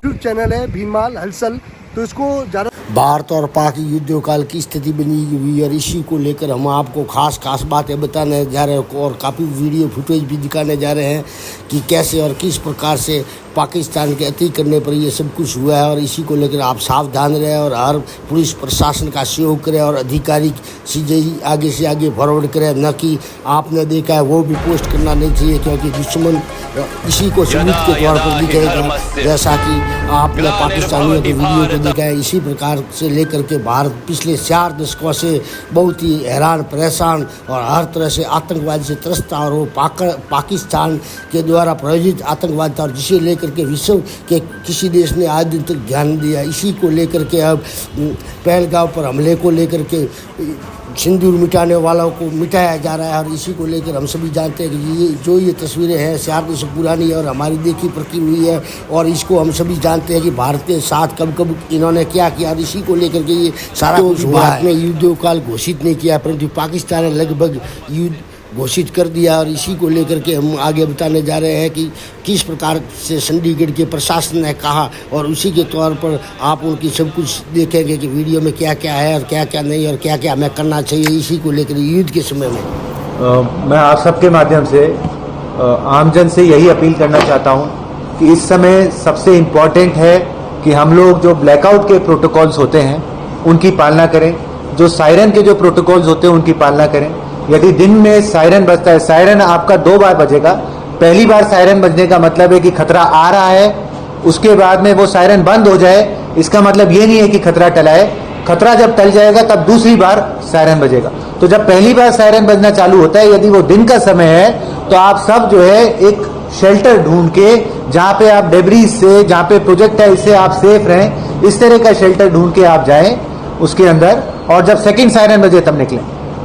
YouTube channel है भीमाल हलचल, तो इसको ज़्यादा भारत और पाक युद्ध काल की स्थिति बनी हुई और इसी को लेकर हम आपको खास बातें बताने जा रहे हैं और काफ़ी वीडियो फुटेज भी दिखाने जा रहे हैं कि कैसे और किस प्रकार से पाकिस्तान के अति करने पर ये सब कुछ हुआ है। और इसी को लेकर आप सावधान रहें और हर पुलिस प्रशासन का सहयोग करें और अधिकारी चीज़ें आगे से आगे फॉरवर्ड करें, न कि आपने देखा है वो भी पोस्ट करना नहीं चाहिए, क्योंकि दुश्मन इसी को सबूत के तौर पर दिखाएगा। जैसा कि आपने पाकिस्तानियों के वीडियो को देखा है, इसी प्रकार से लेकर के भारत पिछले 4 दशकों से बहुत ही हैरान परेशान और हर तरह से आतंकवाद से त्रस्त था। और वो पाकिस्तान के द्वारा प्रायोजित आतंकवाद था और जिसे लेकर के विश्व के किसी देश ने आज दिन तक ध्यान दिया। इसी को लेकर के अब पहलगांव पर हमले को लेकर के सिंदूर मिटाने वालों को मिटाया जा रहा है। और इसी को लेकर हम सभी जानते हैं कि ये तस्वीरें हैं 4 दशक पुरानी है और हमारी देखी परखी हुई है। और इसको हम सभी जानते हैं कि भारत के साथ कब इन्होंने क्या किया, और इसी को लेकर के ये सारा कुछ हुआ है। ने युद्ध काल घोषित नहीं किया, परंतु पाकिस्तान ने लगभग युद्ध घोषित कर दिया। और इसी को लेकर के हम आगे बताने जा रहे हैं कि किस प्रकार से चंडीगढ़ के प्रशासन ने कहा, और उसी के तौर पर आप उनकी सब कुछ देखेंगे कि वीडियो में क्या क्या है और क्या क्या नहीं, और क्या क्या हमें करना चाहिए इसी को लेकर युद्ध के समय में। मैं आप सबके माध्यम से आमजन से यही अपील करना चाहता हूं कि इस समय सबसे इम्पोर्टेंट है कि हम लोग जो ब्लैकआउट के प्रोटोकॉल्स होते हैं उनकी पालना करें, जो सायरन के जो प्रोटोकॉल्स होते हैं उनकी पालना करें। यदि दिन में सायरन बजता है, सायरन आपका 2 बार बजेगा। पहली बार सायरन बजने का मतलब है कि खतरा आ रहा है, उसके बाद में वो सायरन बंद हो जाए, इसका मतलब ये नहीं है कि खतरा टला है। खतरा जब टल जाएगा तब दूसरी बार सायरन बजेगा। तो जब पहली बार सायरन बजना चालू होता है, यदि वो दिन का समय है, तो आप सब जो है एक शेल्टर ढूंढ के, जहां पे आप डेब्रीज से, जहां पे प्रोजेक्टाइल से आप सेफ रहें, इस तरह का शेल्टर ढूंढ के आप जाएं उसके अंदर, और जब सेकंड सायरन बजे तब निकलें।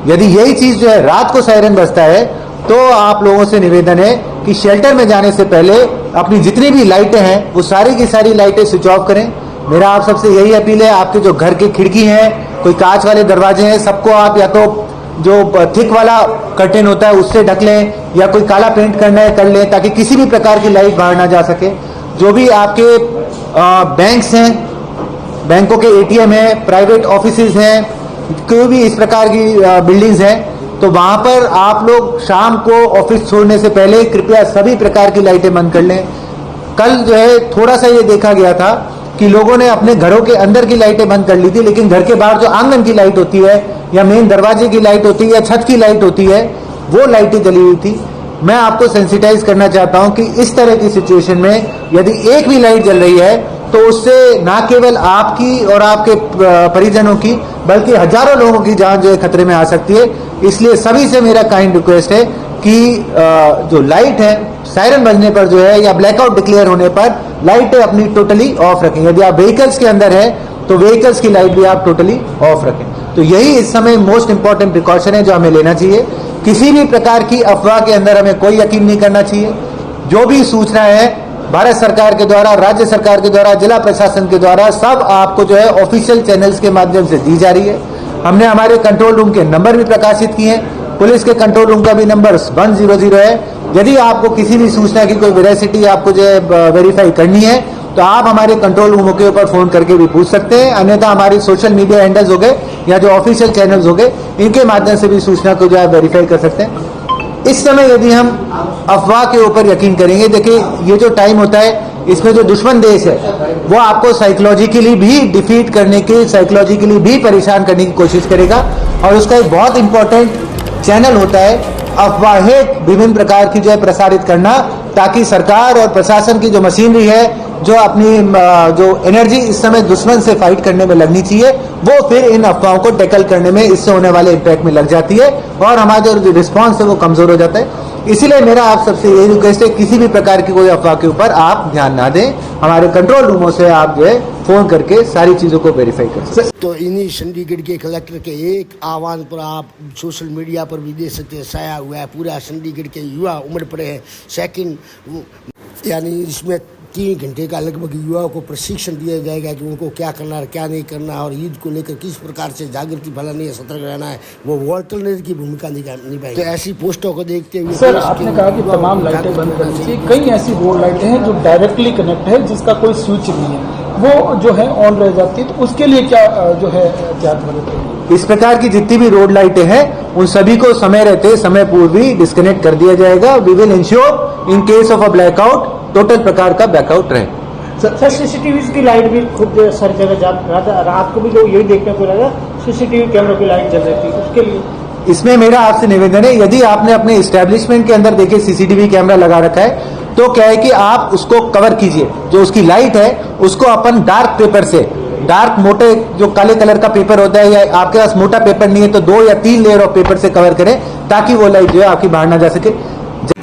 यदि यही चीज जो है रात को सायरन बजता है, तो आप लोगों से निवेदन है कि शेल्टर में जाने से पहले अपनी जितनी भी लाइटें हैं वो सारी की सारी लाइटें स्विच ऑफ करें। मेरा आप सबसे यही अपील है, आपके जो घर की खिड़की हैं, कोई कांच वाले दरवाजे हैं, सबको आप या तो जो थिक वाला कर्टेन होता है उससे ढक लें, या कोई काला पेंट करना है कर लें, ताकि किसी भी प्रकार की लाइट बाहर ना जा सके। जो भी आपके बैंक्स हैं, बैंकों के एटीएम है, प्राइवेट ऑफिसेज हैं, कोई भी इस प्रकार की बिल्डिंग्स हैं, तो वहां पर आप लोग शाम को ऑफिस छोड़ने से पहले कृपया सभी प्रकार की लाइटें बंद कर लें। कल जो है थोड़ा सा ये देखा गया था कि लोगों ने अपने घरों के अंदर की लाइटें बंद कर ली थी, लेकिन घर के बाहर जो आंगन की लाइट होती है, या मेन दरवाजे की लाइट होती है, या छत की लाइट होती है, वो लाइटें जली हुई थी। मैं आपको सेंसिटाइज करना चाहता हूं कि इस तरह की सिचुएशन में यदि एक भी लाइट जल रही है, तो उससे ना केवल आपकी और आपके परिजनों की, बल्कि हजारों लोगों की जान जो है खतरे में आ सकती है। इसलिए सभी से मेरा काइंड रिक्वेस्ट है कि जो लाइट है सायरन बजने पर जो है, या ब्लैकआउट डिक्लेयर होने पर लाइटें अपनी टोटली ऑफ रखें। यदि आप व्हीकल्स के अंदर है तो व्हीकल्स की लाइट भी आप टोटली ऑफ रखें। तो यही इस समय मोस्ट इंपॉर्टेंट प्रिकॉशन है जो हमें लेना चाहिए। किसी भी प्रकार की अफवाह के अंदर हमें कोई यकीन नहीं करना चाहिए। जो भी सूचना है भारत सरकार के द्वारा, राज्य सरकार के द्वारा, जिला प्रशासन के द्वारा, सब आपको जो है ऑफिशियल चैनल्स के माध्यम से दी जा रही है। हमने हमारे कंट्रोल रूम के नंबर भी प्रकाशित किए हैं। पुलिस के कंट्रोल रूम का भी नंबर 100 है। यदि आपको किसी भी सूचना की कोई वेरासिटी आपको जो है वेरीफाई करनी है, तो आप हमारे कंट्रोल रूमों के ऊपर फोन करके भी पूछ सकते हैं। अन्यथा हमारी सोशल मीडिया हैंडल्स हो गए या जो ऑफिशियल चैनल्स हो गए, इनके माध्यम से भी सूचना को जो है वेरीफाई कर सकते हैं। इस समय यदि हम अफवाह के ऊपर यकीन करेंगे, देखिए ये जो टाइम होता है, इसमें जो दुश्मन देश है वो आपको साइकोलॉजिकली भी डिफीट करने के, साइकोलॉजिकली भी परेशान करने की कोशिश करेगा। और उसका एक बहुत इंपॉर्टेंट चैनल होता है अफवाहें विभिन्न प्रकार की जो है प्रसारित करना, ताकि सरकार और प्रशासन की जो मशीनरी है, जो अपनी जो एनर्जी इस समय दुश्मन से फाइट करने में लगनी चाहिए, वो फिर इन अफवाहों को टैकल करने में, इससे होने वाले इम्पैक्ट में लग जाती है, और हमारा जो रिस्पॉन्स है वो कमजोर हो जाता है। इसीलिए मेरा आप सबसे यही रिक्वेस्ट है, किसी भी प्रकार की कोई अफवाह के ऊपर आप ध्यान ना दें। हमारे कंट्रोल रूमों से आप जो है फोन करके सारी चीजों को वेरीफाई कर सकते। तो इन्हीं चंडीगढ़ के कलेक्टर के एक आह्वान पर आप सोशल मीडिया पर भी देख सकते हैं, छाया हुआ है पूरा चंडीगढ़ के युवा उमड़ पड़े हैं। सेकंड यानी इसमें 3 घंटे का लगभग युवाओं को प्रशिक्षण दिया जाएगा कि उनको क्या करना है, क्या नहीं करना है, और ईद को लेकर किस प्रकार से जागृति फैलानी है, सतर्क रहना है, वो वॉलंटियर की भूमिका निभाएगी। तो ऐसी पोस्टों को देखते हुए सर, आपने कहा कि तमाम लाइटें बंद करनी चाहिए। कई ऐसी रोड लाइटें हैं जो डायरेक्टली कनेक्ट है, जिसका कोई स्विच नहीं है, वो जो है ऑन रह जाती है, तो उसके लिए क्या जो है एहतियात बरतें? इस प्रकार की जितनी भी रोड लाइटें हैं उन सभी को समय रहते समय पूर्व ही डिस्कनेक्ट कर दिया जाएगा। We will ensure in case of a blackout total प्रकार का ब्लैकआउट रहे। सर, सीसीटीवी की लाइट भी खुद सर जगह रात को भी लोग यही देखने को लगा, सीसीटीवी कैमरों की लाइट जल रही थी, उसके लिए इसमें मेरा आपसे निवेदन है, यदि आपने अपने एस्टेब्लिशमेंट के अंदर देखे सीसीटीवी कैमरा लगा रखा है तो क्या है कि आप उसको कवर कीजिए, जो उसकी लाइट है उसको अपन डार्क पेपर से, डार्क मोटे जो काले कलर का पेपर होता है, या आपके पास मोटा पेपर नहीं है तो 2 या 3 लेयर ऑफ पेपर से कवर करें ताकि वो लाइट जो है आपकी बाहर ना जा सके।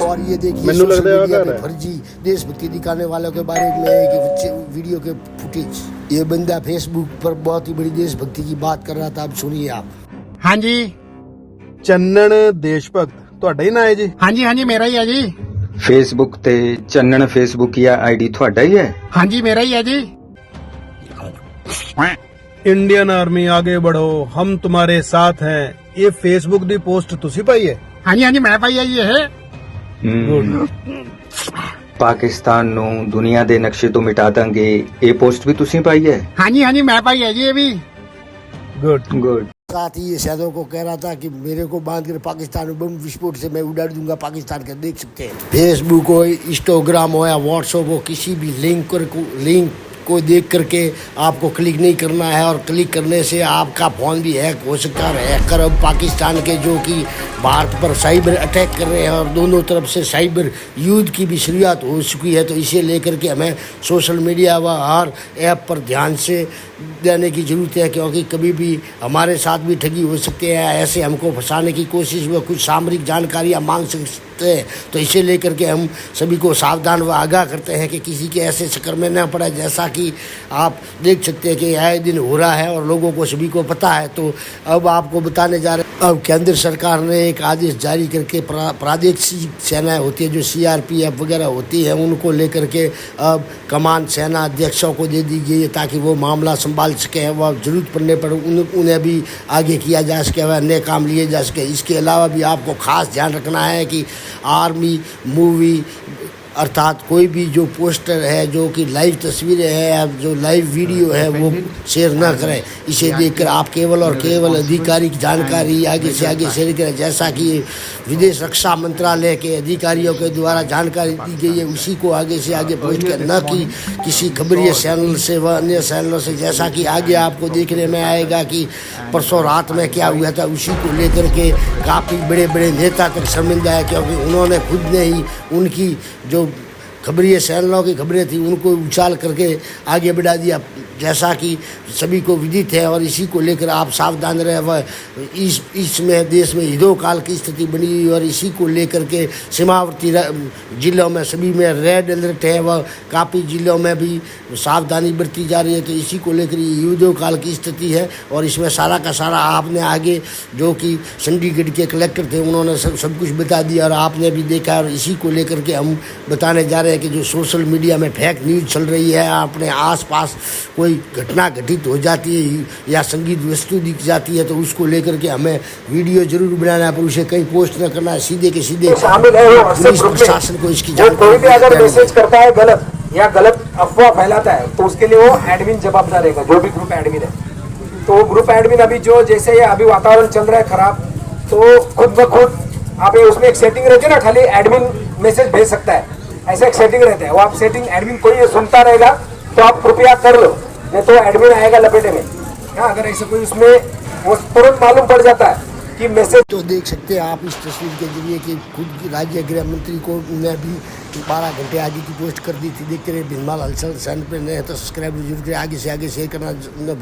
और ये देखिए सोशल मीडिया पे फर्जी देशभक्ति दिखाने वालों के बारे में एक वीडियो के फुटेज, ये बंदा फेसबुक पर बहुत ही बड़ी देशभक्ति की बात कर रहा था, अब सुनिए आप। हाँ जी, चन्नन देशभक्त ਤੁਹਾਡਾ ਹੀ ਨਾਂ ਹੈ ਜੀ? हाँ जी, हाँ जी, मेरा ही है जी। फेसबुक ते चन्नन फेसबुक या आईडी थोड़ा ही है? हाँ जी, मेरा ही है जी। इंडियन आर्मी आगे बढ़ो, हम तुम्हारे साथ हैं, ये फेसबुक दी पोस्ट तुसी पाई है? हाँ जी, हाँ जी, मैं पाई है ये है। पाकिस्तान नू दुनिया दे नक्शे तो मिटा देंगे, ये पोस्ट भी तुसी पाई है? हाँ जी, हाँ जी, मैं पाई है जी ये भी। Good good. साथ ही ये शहरों को कह रहा था कि मेरे को बांध कर पाकिस्तान में बम विस्फोट से मैं उड़ा दूंगा पाकिस्तान का, देख सकते हैं। फेसबुक हो, इंस्टाग्राम हो या व्हाट्सएप हो, किसी भी लिंक को देख करके आपको क्लिक नहीं करना है, और क्लिक करने से आपका फ़ोन भी हैक हो सकता है। हैकर अब पाकिस्तान के जो कि भारत पर साइबर अटैक कर रहे हैं, और दोनों तरफ से साइबर युद्ध की भी शुरुआत हो चुकी है, तो इसे लेकर के हमें सोशल मीडिया व हर ऐप पर ध्यान से देने की ज़रूरत है, क्योंकि कभी भी हमारे साथ भी ठगी हो सकती है, ऐसे हमको फंसाने की कोशिश व कुछ सामरिक जानकारियाँ मांग सकते हैं। तो इसे लेकर के हम सभी को सावधान व आगाह करते हैं कि किसी के ऐसे चक्कर में न पड़े, जैसा कि आप देख सकते हैं कि आए दिन हो रहा है और लोगों को सभी को पता है। तो अब आपको बताने जा रहे हैं, अब केंद्र सरकार ने एक आदेश जारी करके प्रादेशिक सेनाएं होती है जो CRPF वगैरह होती है, उनको लेकर के अब कमान सेना अध्यक्षों को दे दी गई है, ताकि वो मामला संभाल सके, वह जरूरत पड़ने पर उन्हें भी आगे किया जा सके, वह अन्य काम लिए जा सके। इसके अलावा भी आपको खास ध्यान रखना है कि आर्मी मूवी अर्थात कोई भी जो पोस्टर है, जो कि लाइव तस्वीरें हैं या जो लाइव वीडियो है, वो शेयर ना करें। इसे देखकर आप केवल और केवल आधिकारिक जानकारी आगे से आगे शेयर करें, जैसा कि विदेश रक्षा मंत्रालय के अधिकारियों के द्वारा जानकारी दी गई है, उसी को आगे से आगे पोस्ट करें, न कि किसी खबरीय चैनल से व अन्य चैनलों से। जैसा कि आगे आपको देखने में आएगा कि परसों रात में क्या हुआ था, उसी को लेकर के काफ़ी बड़े बड़े नेता तक शर्मिंदा है, क्योंकि उन्होंने खुद ने ही उनकी जो खबरीय चैनलों की खबरें थी उनको उछाल करके आगे बढ़ा दिया, जैसा कि सभी को विदित है। और इसी को लेकर आप सावधान रहे। वह इसमें देश में युद्धों काल की स्थिति बनी हुई, और इसी को लेकर के सीमावर्ती जिलों में सभी में रेड अलर्ट है, वह काफ़ी जिलों में भी सावधानी बरती जा रही है। तो इसी को लेकर युद्धों काल की स्थिति है, और इसमें सारा का सारा आपने आगे जो कि चंडीगढ़ के कलेक्टर थे उन्होंने सब कुछ बता दिया, और आपने भी देखा। और इसी को लेकर के हम बताने जा रहे हैं कि जो सोशल मीडिया में फेक न्यूज़ चल रही है, अपने आसपास कोई घटना घटित हो जाती है या संगीत वस्तु दिख जाती है, तो उसको लेकर के हमें वीडियो जरूर बनाना है, पर उसे कहीं पोस्ट न करना है। सीधे के सीधे शामिल है वो पुलिस प्रशासन को इसकी कोई भी अगर मैसेज करता है गलत या गलत अफवाह फैलाता है, तो उसके लिए वो एडमिन जवाबदार रहेगा, जो भी ग्रुप एडमिन है। तो ग्रुप एडमिन अभी जो जैसे ये अभी वातावरण चल रहा है खराब, तो खुद ब खुद आप उसमें एक सेटिंग रहती है ना, खाली एडमिन मैसेज भेज सकता है, ऐसा एक सेटिंग रहता है। वो आप सेटिंग एडमिन कोई ये सुनता रहेगा तो आप कृपया कर लो, नहीं तो एडमिन आएगा लपेटे में। हाँ, अगर ऐसे कोई उसमें वो तुरंत मालूम पड़ जाता है कि मैसेज। तो देख सकते हैं आप इस तस्वीर के जरिए कि खुद राज्य गृह मंत्री को ने भी 12 घंटे आगे की पोस्ट कर दी थी। देखते रहे भीनमाल हलचल चैनल पर नए तो सब्सक्राइब जरूर करें, आगे से आगे शेयर करना